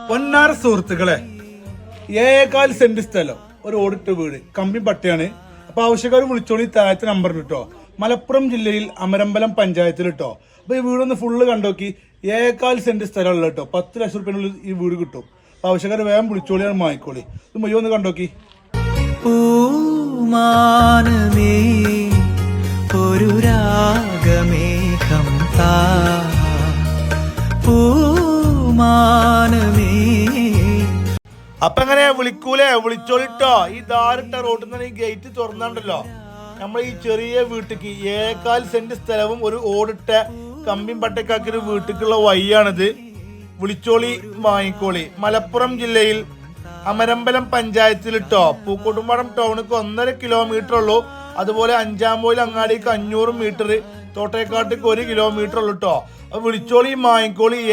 പൊന്നാര സുഹൃത്തുക്കളെ, 7.4 സെന്റ് സ്ഥലം, ഒരു ഓടിട്ട വീട്, കമ്പി പട്ടയാണ്. അപ്പൊ ആവശ്യക്കാർ വിളിച്ചോളി, താഴത്തെ നമ്പർ കേട്ടോ. മലപ്പുറം ജില്ലയിൽ അമരമ്പലം പഞ്ചായത്തിൽ കേട്ടോ. അപ്പൊ ഈ വീടൊന്ന് ഫുള്ള് കണ്ടോക്കി. 7.4 സെന്റ് സ്ഥലമുള്ള കേട്ടോ. 10 ലക്ഷം റുപ്യനുള്ളിൽ ഈ വീട് കിട്ടും. അപ്പൊ ആവശ്യക്കാർ വേഗം വിളിച്ചോളിയാണ് വാങ്ങിക്കോളി. ഇത് മുഴുവൻ ഒന്ന് കണ്ടോക്കി. ഒരു രാഗമേഘം അപ്പൊ എങ്ങനെ വിളിക്കൂലേ? വിളിച്ചോളിട്ടോ. ഈ ധാരിട്ട റോഡിൽ നിന്ന് ഈ ഗേറ്റ് തുറന്നാണ്ടല്ലോ, നമ്മൾ ഈ ചെറിയ വീട്ടിക്ക് 7.4 സെന്റ് സ്ഥലവും ഒരു ഓടിട്ട കമ്പിയും പട്ടക്കാക്കിയൊരു വീട്ടിക്കുള്ള വഴിയാണിത്. വിളിച്ചോളി, വാങ്ങിക്കോളി. മലപ്പുറം ജില്ലയിൽ അമരമ്പലം പഞ്ചായത്തിലിട്ടോ. പൂക്കോട്ടുംപാടം ടൗണിക്ക് 1.5 കിലോമീറ്റർ ഉള്ളൂ. അതുപോലെ അഞ്ചാമോയിൽ അങ്ങാടിക്ക് 500 മീറ്റർ, തോട്ടേക്കാട്ടിക്ക് 1 കിലോമീറ്റർ ഉള്ളൂ കേട്ടോ. വിളിച്ചോളി, വാങ്ങിക്കോളി.